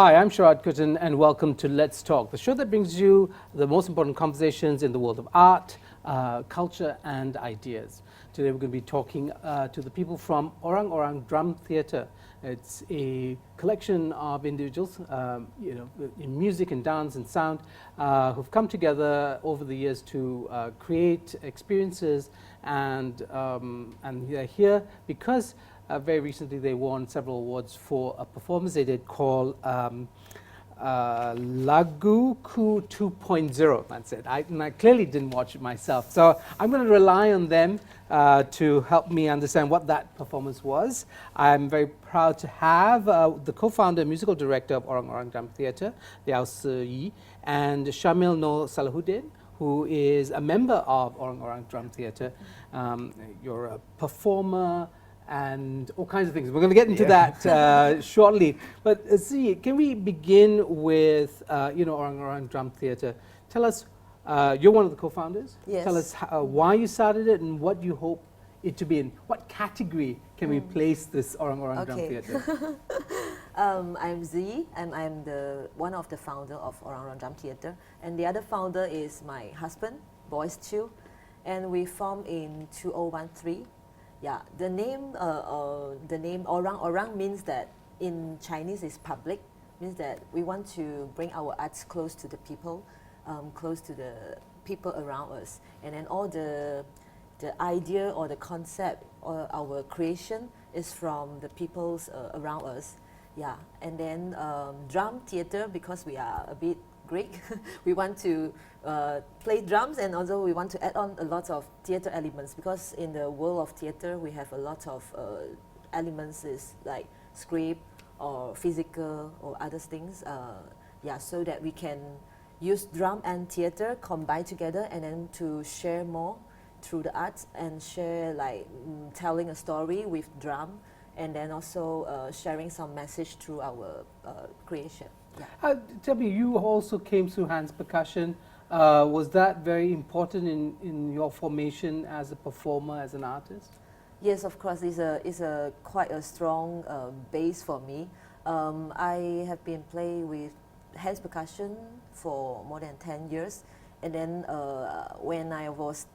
Hi, I'm Sharaad Kuttan and welcome to Let's Talk, the show that brings you the most important conversations in the world of art, culture and ideas. Today we're going to be talking to the people from Orang Orang Drum Theatre. It's a collection of individuals, in music and dance and sound, who've come together over the years to create experiences, and they're here because very recently they won several awards for a performance they did called Lagu Ku 2.0. That's it. I clearly didn't watch it myself, so I'm going to rely on them to help me understand what that performance was. I'm very proud to have the co-founder and musical director of Orang Orang Drum Theatre, Leow Sze Yee, and Syamil Norzalahuddin, who is a member of Orang Orang Drum Theatre. You're a performer and all kinds of things. We're going to get into that shortly. But see, can we begin with Orang Orang Drum Theatre? Tell us, you're one of the co-founders. Yes. Tell us why you started it and what you hope it to be in. What category can we place this Orang Orang Drum Theatre? I'm Sze Yee, and I'm one of the founder of Orang Orang Drum Theatre, and the other founder is my husband, Boys Chiu, and we formed in 2013. Yeah, the name Orang Orang means that in Chinese is public, means that we want to bring our arts close to the people around us, and then all the idea or the concept or our creation is from the peoples around us. Yeah, and then drum theater, because we are a bit Greek, we want to play drums, and also we want to add on a lot of theater elements, because in the world of theater we have a lot of elements, is like script or physical or other things. So that we can use drum and theater combined together, and then to share more through the arts, and share like telling a story with drum, and then also sharing some message through our creation. Yeah. Tell me, you also came through Hands Percussion. Was that very important in your formation as a performer, as an artist? Yes, of course. It's quite a strong base for me. I have been playing with Hands Percussion for more than 10 years, and then when I was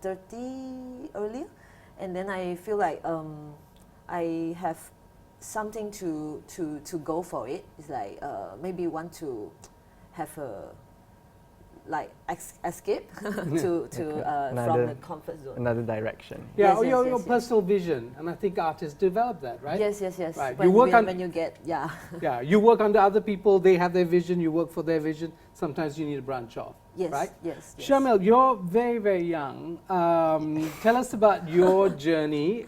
30 earlier, and then I feel like I have something to go for it. It's like maybe want to have a escape to from the comfort zone. Another direction. Yeah, yes, your personal vision, and I think artists develop that, right? Yes. Right. When you get Yeah, you work under other people. They have their vision. You work for their vision. Sometimes you need to branch off. Yes. Right. Yes. Syamil, you're very, very young. Tell us about your journey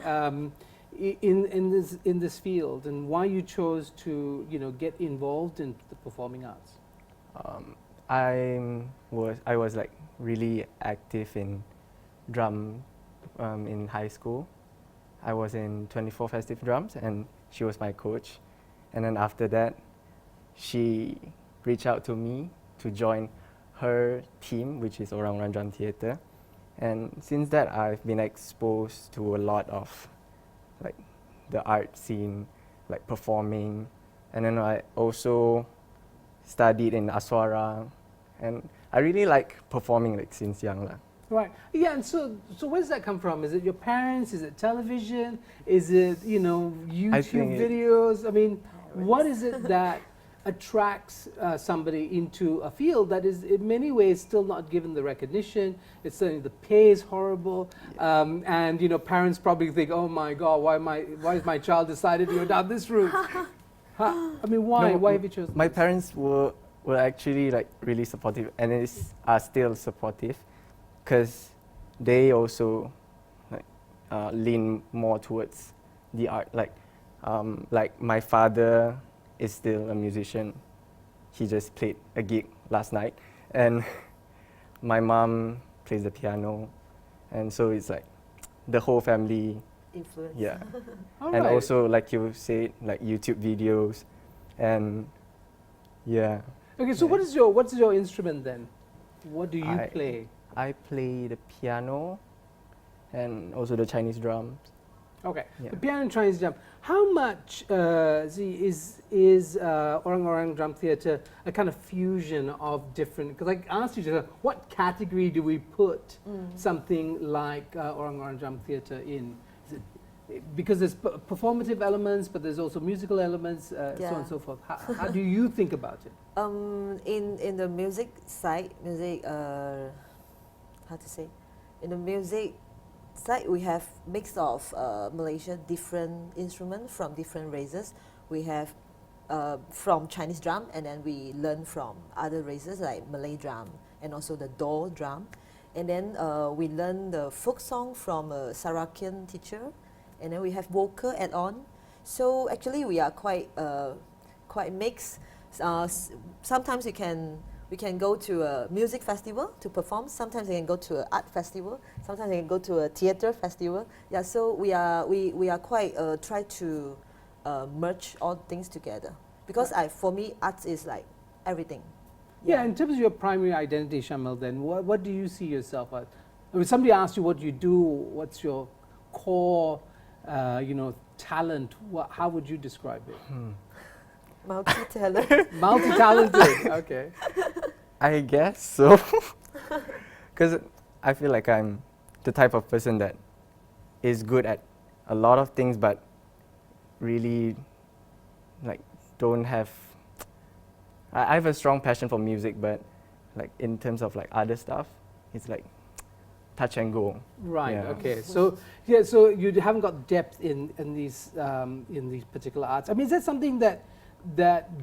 in this field, and why you chose to get involved in the performing arts. I was like really active in drum in high school. I was in 24 Festive Drums, and she was my coach. And then after that, she reached out to me to join her team, which is Orang Orang Drum Theatre. And since that, I've been exposed to a lot of like the art scene, like performing, and then I also studied in Aswara, and I really like performing like since young. Right. Yeah, and so where does that come from? Is it your parents? Is it television? Is it YouTube videos? I mean, what is it that attracts somebody into a field that is in many ways still not given the recognition? It's certainly the pay is horrible, and parents probably think, oh my God, why has my child decided to go down this route? I mean, why? No, why have you chosen my this? parents were actually like really supportive, and are still supportive, because they also like lean more towards the art. Like my father is still a musician. He just played a gig last night, and my mom plays the piano, and so it's like the whole family influence. Yeah. All And right. also, like you said, like YouTube videos, and yeah. Okay, so what's your instrument then? What do you play? I play the piano, and also the Chinese drums. Okay. Yeah. The piano and Chinese drum. How much is Orang Orang Drum Theatre a kind of fusion of different? Because I asked you just what category do we put something like Orang Orang Drum Theatre in? Is it, because there's performative elements, but there's also musical elements, so on and so forth. How do you think about it? In the music side, how to say, in the music side, we have mix of Malaysia different instruments from different races. We have from Chinese drum, and then we learn from other races like Malay drum and also the door drum. And then we learn the folk song from a Sarakian teacher, and then we have vocal add on. So actually we are quite mixed. Sometimes we can go to a music festival to perform. Sometimes we can go to an art festival. Sometimes we can go to a theater festival. Yeah, so we are quite try to merge all things together, because for me art is like everything. Yeah, in terms of your primary identity, Syamil, then what do you see yourself as? When somebody asks you what you do, what's your core, talent? How would you describe it? Multi-talent. Multi-talented. Okay. I guess so. Because I feel like I'm the type of person that is good at a lot of things, but really like don't have. I have a strong passion for music, but like in terms of like other stuff, it's like touch and go. Right. Yeah. Okay. So so you haven't got depth in these particular arts. I mean, is that something that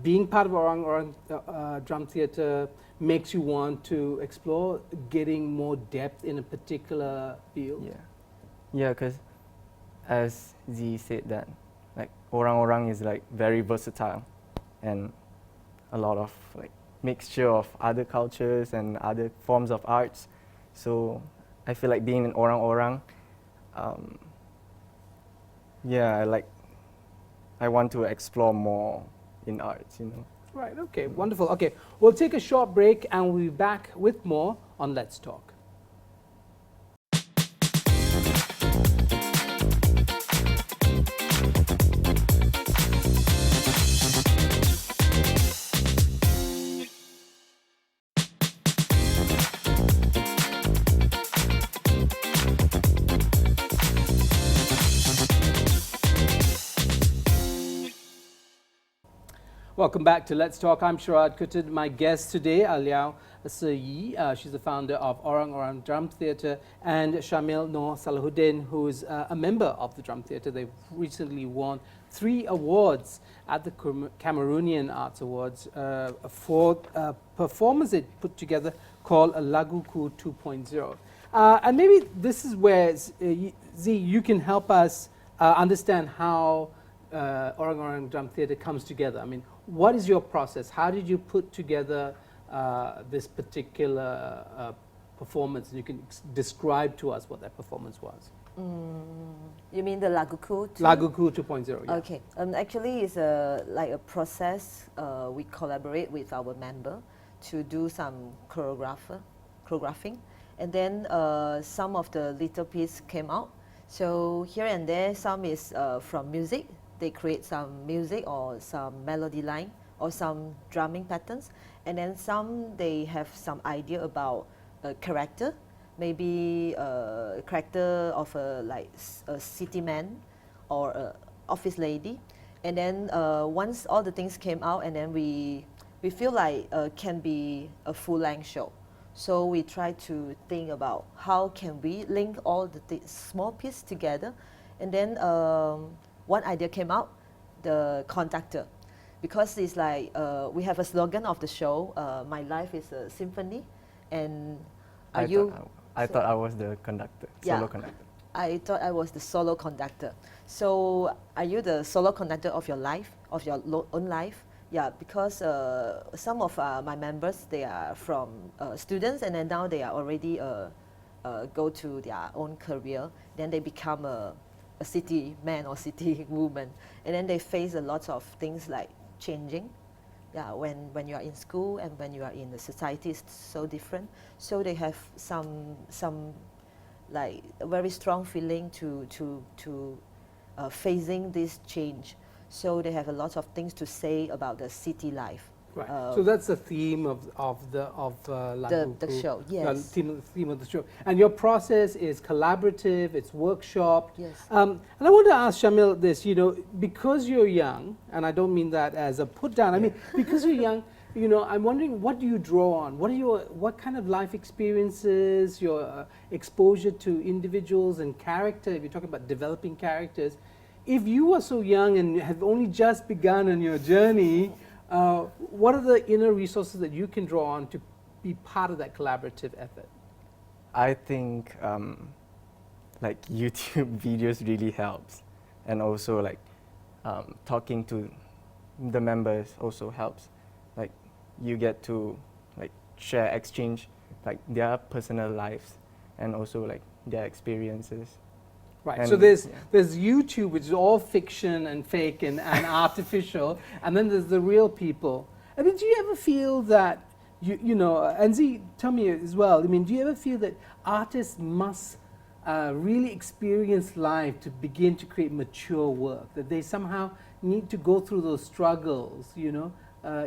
being part of Orang Orang Drum Theatre makes you want to explore, getting more depth in a particular field? Yeah, because as Z said that, like Orang Orang is like very versatile, and a lot of like mixture of other cultures and other forms of arts. So I feel like being in Orang Orang, I want to explore more in arts, Right, okay, wonderful. Okay, we'll take a short break and we'll be back with more on Let's Talk. Welcome back to Let's Talk. I'm Sharaad Kuttan. My guest today are Leow Sze Yee. She's the founder of Orang Orang Drum Theatre, and Syamil Norzalahuddin, who is a member of the Drum Theatre. They've recently won 3 awards at the Cameroonian Arts Awards for a performance they put together called Laguku 2.0. And maybe this is where, Z, you can help us understand how Orang Orang Drum Theatre comes together. I mean, what is your process? How did you put together this particular performance? And you can describe to us what that performance was. You mean the Laguku? Laguku 2.0. Yeah. Okay. Actually, it's like a process. We collaborate with our member to do some choreographing, and then some of the little piece came out. So here and there, some is from music. They create some music or some melody line or some drumming patterns, and then some they have some idea about a character, maybe a character of a city man or a office lady, and then once all the things came out, and then we feel like can be a full-length show. So we try to think about how can we link all the small pieces together, and then one idea came out, the conductor, because it's like we have a slogan of the show, my life is a symphony, and I thought I was the conductor, solo conductor. I thought I was the solo conductor. So are you the solo conductor of your life, of your own life? Yeah, because some of my members, they are from students, and then now they are already go to their own career, then they become a city man or city woman, and then they face a lot of things like changing. Yeah, when you are in school and when you are in the society, it's so different. So they have some like a very strong feeling to facing this change. So they have a lot of things to say about the city life. Right. So that's the theme of the Laguku. show, yes. Theme of the show. And your process is collaborative, it's workshop. Yes. And I want to ask Syamil this, you know, because you're young, and I don't mean that as a put down, I mean, because you're young, you know, I'm wondering, what do you draw on? What kind of life experiences, your exposure to individuals and character, if you're talking about developing characters, if you were so young and have only just begun on your journey, what are the inner resources that you can draw on to be part of that collaborative effort? I think like YouTube videos really helps, and also like talking to the members also helps. Like you get to like share, exchange like their personal lives and also like their experiences. Right. And So there's YouTube, which is all fiction and fake and artificial, and then there's the real people. I mean, do you ever feel that you know, Anzi, tell me as well. I mean, do you ever feel that artists must really experience life to begin to create mature work? That they somehow need to go through those struggles, you know,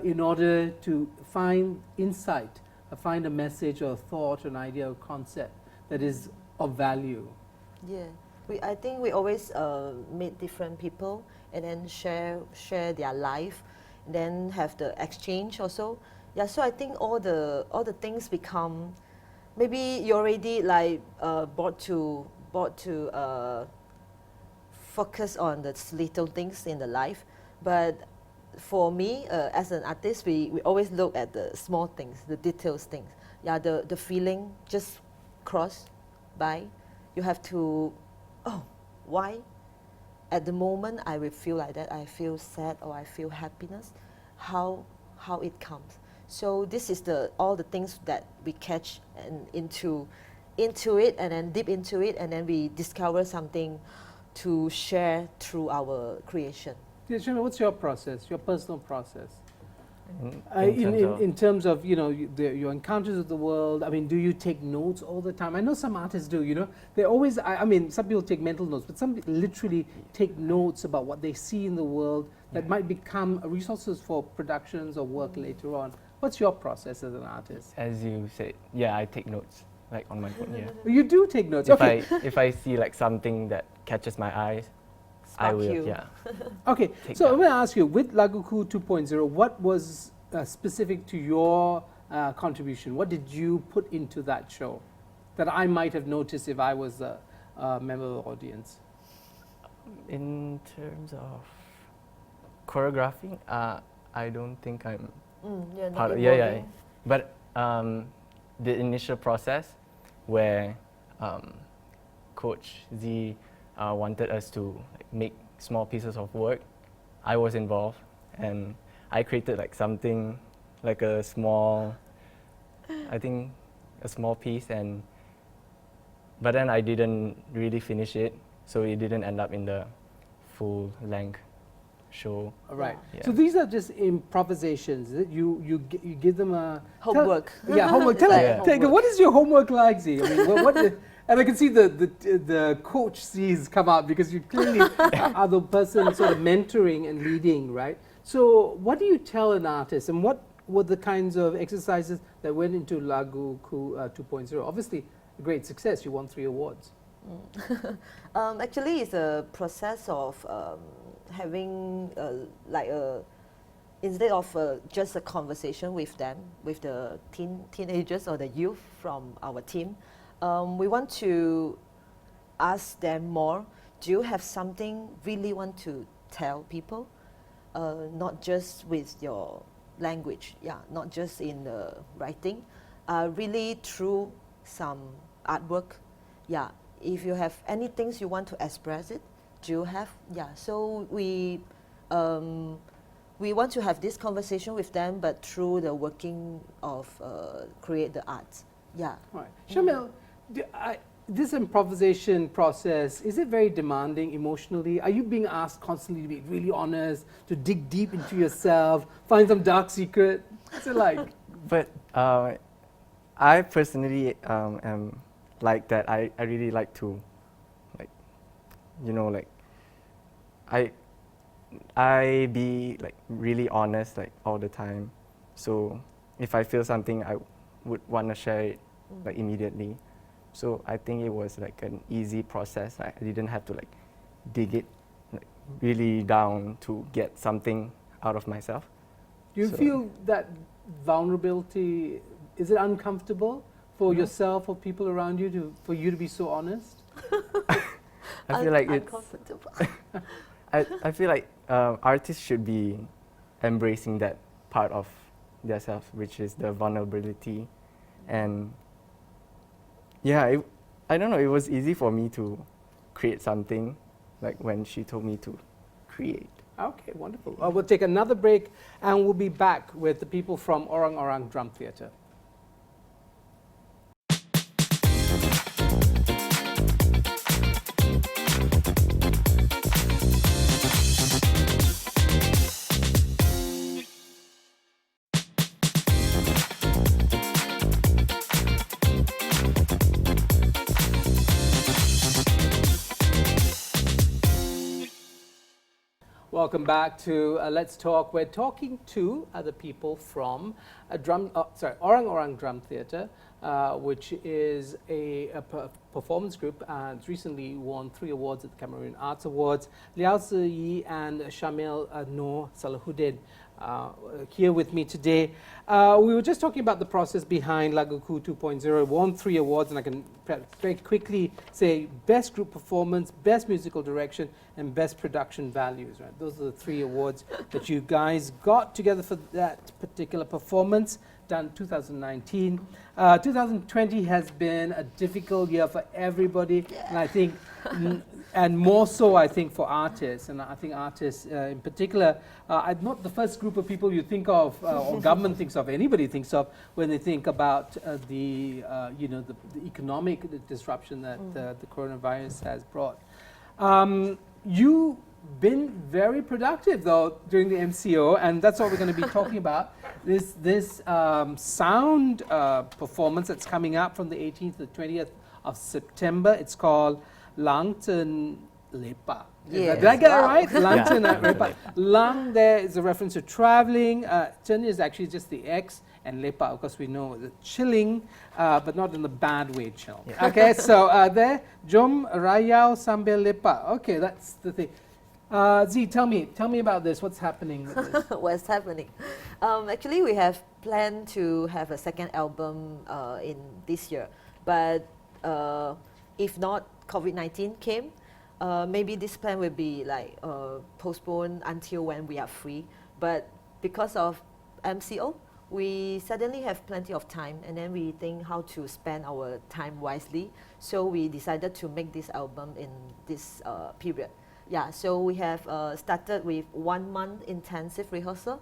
in order to find insight, find a message or a thought, an idea or concept that is of value. Yeah. I think we always meet different people and then share their life, then have the exchange also. Yeah, so I think all the things become, maybe you already like brought to focus on the little things in the life, but for me as an artist, we always look at the small things, the details things. Yeah, the feeling just cross by. You have to, oh, why? At the moment I will feel like that, I feel sad or I feel happiness, how it comes. So this is all the things that we catch and into it, and then deep into it, and then we discover something to share through our creation. Yeah, Syamil, what's your process, your personal process? In In terms of, you know, your encounters with the world, I mean, do you take notes all the time? I know some artists do, you know. They always, I mean, some people take mental notes, but some literally take notes about what they see in the world that might become resources for productions or work later on. What's your process as an artist? As you said, yeah, I take notes like on my phone. Yeah. You do take notes, If okay. if I see like something that catches my eyes, I Spark will. you. Yeah. Okay, Take so that. I'm going to ask you, with Laguku 2.0, what was specific to your contribution? What did you put into that show that I might have noticed if I was a member of the audience? In terms of choreographing, I don't think I'm You're not part of, involving. But the initial process where Coach Z wanted us to like, make small pieces of work, I was involved, and I created like something like a small, I think a small piece, but then I didn't really finish it, so it didn't end up in the full length show. All right. Yeah. So these are just improvisations. That you give them a Homework. Yeah, homework. Tell Yeah. Tell, what is your homework like, Z? I mean, what and I can see the coach Z's come out because you clearly are the person sort of mentoring and leading, right? So what do you tell an artist, and what were the kinds of exercises that went into Laguku 2.0? Obviously, a great success. You won 3 awards. Actually, it's a process of having instead of just a conversation with them, with the teenagers or the youth from our team, we want to ask them more. Do you have something really want to tell people? Not just with your language, not just in the writing, really through some artwork. Yeah, if you have any things you want to express it, do you have? Yeah, so we want to have this conversation with them, but through the working of create the art. Yeah. Right. Syamil, this improvisation process, is it very demanding emotionally? Are you being asked constantly to be really honest, to dig deep into yourself, find some dark secret? What's it like? But I personally am like that. I really like to, like, you know, like I be like really honest like all the time. So if I feel something, I would want to share it like immediately. So I think it was like an easy process. I didn't have to like dig it like really down to get something out of myself. Do you So- feel that vulnerability, is it uncomfortable for yourself or people around you for you to be so honest? I feel like it's uncomfortable. I feel like artists should be embracing that part of themselves, which is the vulnerability. And yeah, I don't know, it was easy for me to create something, like when she told me to create. Okay, wonderful. We'll take another break and we'll be back with the people from Orang Orang Drum Theatre. Welcome back to Let's Talk. We're talking to other people from Orang Orang Drum Theatre, which is a performance group and it's recently won 3 awards at the Cameroon Arts Awards. Leow Sze Yee and Syamil Norzalahuddin here with me today. We were just talking about the process behind Laguku 2.0. It won 3 awards, and I can very quickly say Best Group Performance, Best Musical Direction, and Best Production Values. Right? Those are the 3 awards that you guys got together for that particular performance, done 2019. 2020 has been a difficult year for everybody, and I think, and more so, I think, for artists. And I think artists in particular, are not the first group of people you think of, or government thinks of, anybody thinks of, when they think about the economic disruption that the coronavirus has brought. You've been very productive, though, during the MCO, and that's what we're going to be talking about. This sound performance that's coming up from the 18th to the 20th of September. It's called Lang Chen Lepa. Yes. Did I get it Wow. right? Lang Chen Yeah. Lepa. Lang there is a reference to traveling. Chen is actually just the X, and Lepa, of course, we know the chilling, but not in the bad way chill. Yeah. Okay, so there, Jom Rayau Sambil Lepa. Okay, that's the thing. Z, tell me about this. What's happening with this? What's happening? Actually, we have planned to have a second album in this year, but if not COVID-19 came, maybe this plan will be like postponed until when we are free. But because of MCO, we suddenly have plenty of time, and then we think how to spend our time wisely. So we decided to make this album in this period. Yeah, so we have started with 1 month intensive rehearsal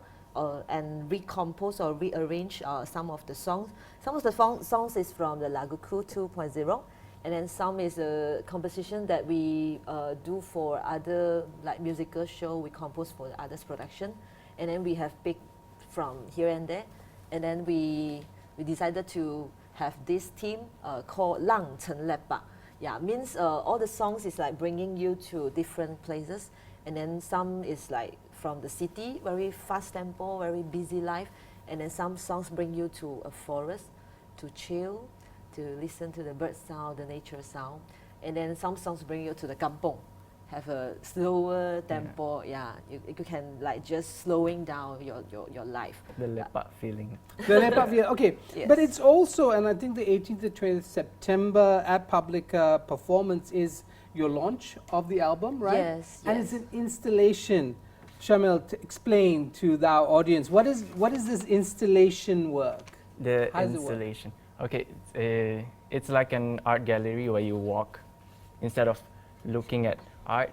and recompose or rearrange some of the songs. Some of the songs is from the Laguku 2.0, and then some is a composition that we do for other like musical show. We compose for the others production, and then we have picked from here and there, and then we decided to have this theme called Lang Chen Lepa. Yeah, means all the songs is like bringing you to different places, and then some is like from the city, very fast tempo, very busy life, and then some songs bring you to a forest to chill, to listen to the bird sound, the nature sound, and then some songs bring you to the kampong, have a slower tempo. Yeah, you can like just slowing down your life. The lepak feeling. The Lepa Via, okay. Yes. But it's also, and I think the 18th to 20th September at Public Performance is your launch of the album, right? Yes, And yes. it's an installation. Syamil, explain to our audience, what is this installation work? The How does it work? installation. Okay, it's like an art gallery where you walk. Instead of looking at art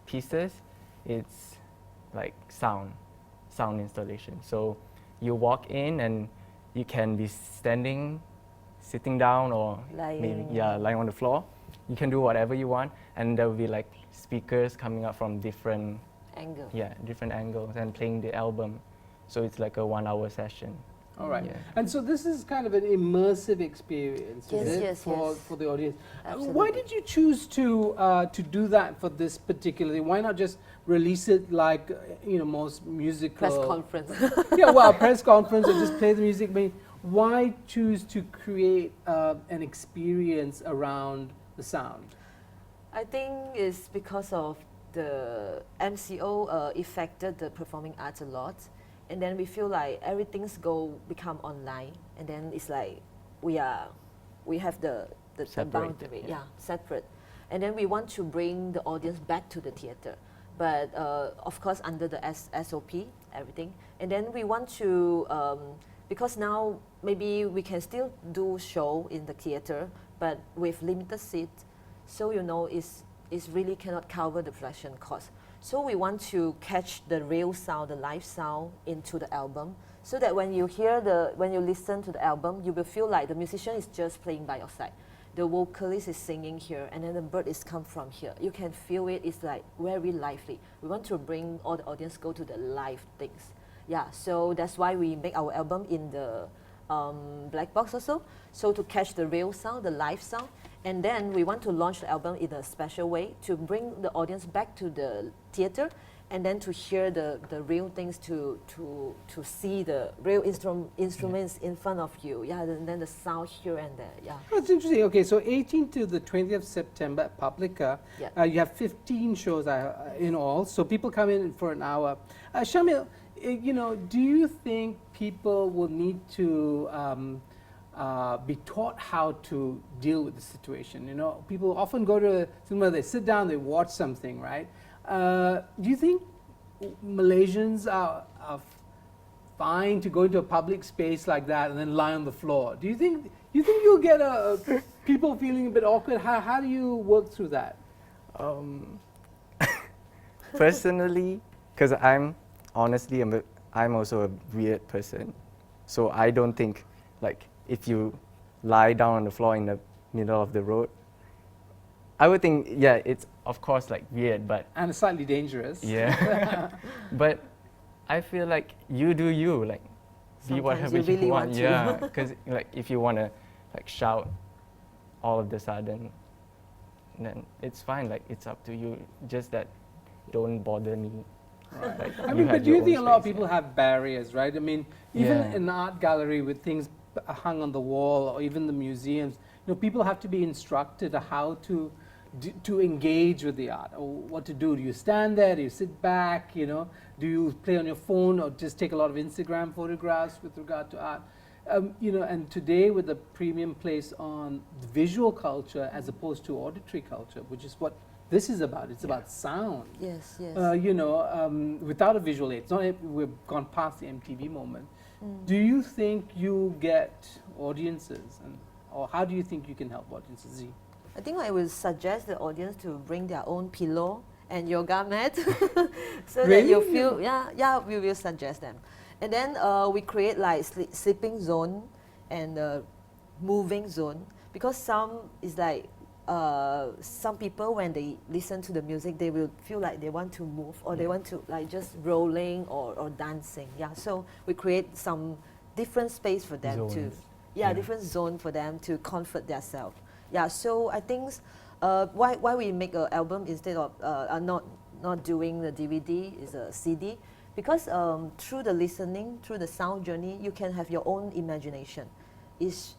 pieces, it's like sound installation. So you walk in and you can be standing, sitting down, or maybe Lying. lying on the floor. You can do whatever you want, and there will be like speakers coming up from different Angle. angles and playing the album. So it's like a 1 hour session. All right. Yeah. And so this is kind of an immersive experience, Yes, is it, yes, yes. for the audience? Why Absolutely. did you choose to do that for this particularly? Why not just release it like most musical Press conference. yeah, well, press conference or just play the music? I mean, why choose to create an experience around the sound? I think it's because of the MCO affected the performing arts a lot, and then we feel like everything's become online, and then it's like we have the Separate, boundary, separate, and then we want to bring the audience back to the theater, but of course under the SOP everything, and then we want to because now maybe we can still do show in the theater, but with limited seats, so it's really cannot cover the production cost. So we want to catch the real sound, the live sound into the album, so that when you listen to the album, you will feel like the musician is just playing by your side. The vocalist is singing here, and then the bird is come from here. You can feel it. It's like very lively. We want to bring all the audience go to the live things. Yeah, so that's why we make our album in the black box also. So to catch the real sound, the live sound. And then we want to launch the album in a special way to bring the audience back to the theater, and then to hear the real things, to see the real instruments in front of you. Yeah, and then the sound here and there. Yeah. That's interesting. Okay, so 18th to the 20th of September at Publica, Yeah. you have 15 shows in all. So people come in for an hour. Syamil, do you think people will need to be taught how to deal with the situation? People often go to a cinema, they sit down, they watch something, right? Do you think Malaysians are fine to go into a public space like that and then lie on the floor? Do you think you'll get people feeling a bit awkward? How do you work through that? Personally, because I'm also a weird person, so I don't think if you lie down on the floor in the middle of the road, I would think, yeah, it's of course weird, but And slightly dangerous. yeah. But I feel like you do you, be Sometimes whatever you really want. want to. Yeah, because if you want to shout all of the sudden, then it's fine. It's up to you. Just that, don't bother me. Right. You I mean, have but do you your think a own lot of space, people yeah. have barriers, right? I mean, even Yeah. in an art gallery with things hung on the wall, or even the museums, people have to be instructed how to engage with the art, or what to do. Do you stand there? Do you sit back? Do you play on your phone, or just take a lot of Instagram photographs with regard to art? And today with the premium place on visual culture as opposed to auditory culture, which is what this is about. It's about sound. Yes, yes. Without a visual aid. It's not, we've gone past the MTV moment. Do you think you get audiences, or how do you think you can help audiences? Zee? I think I would suggest the audience to bring their own pillow and yoga mat, so that you Really? feel, we will suggest them. And then we create sleeping zone and moving zone, because some people when they listen to the music, they will feel like they want to move, or they want to just rolling or dancing. Yeah, so we create some different space for them Zones. different zone for them to comfort themselves. Yeah, so I think why we make an album instead of not doing the DVD is a CD, because through the listening, through the sound journey, you can have your own imagination. Is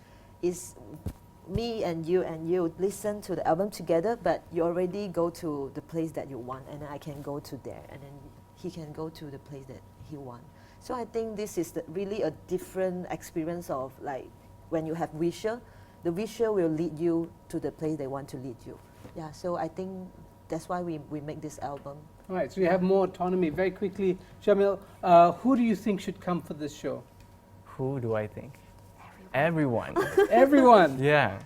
me and you listen to the album together, but you already go to the place that you want, and then I can go to there, and then he can go to the place that he want. So I think this is really a different experience of when you have visual. The visual will lead you to the place they want to lead you. Yeah, so I think that's why we make this album. All right, so you have more autonomy. Very quickly, Syamil, who do you think should come for this show? Who do I think? Everyone. Everyone. Yeah.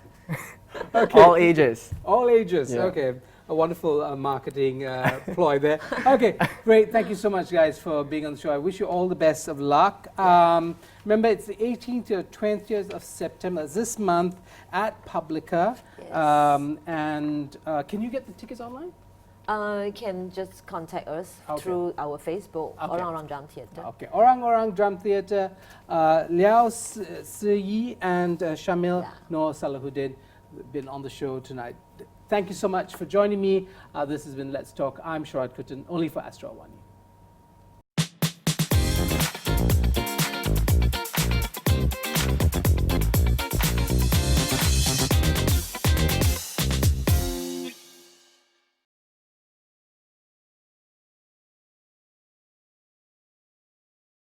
Okay. All ages. All ages. Yeah. Okay. A wonderful marketing ploy there. Okay, great. Thank you so much, guys, for being on the show. I wish you all the best of luck. Remember, it's the 18th to 20th of September, this month, at Publica. Yes. And can you get the tickets online? You can just contact us Okay. through our Facebook, Okay. Orang Orang Drum Theatre. Okay, Orang Orang Drum Theatre, Leow Sze Yee and Syamil Yeah. Norzalahuddin been on the show tonight. Thank you so much for joining me. This has been Let's Talk. I'm Sharaad Kuttan, only for Astro AWANI.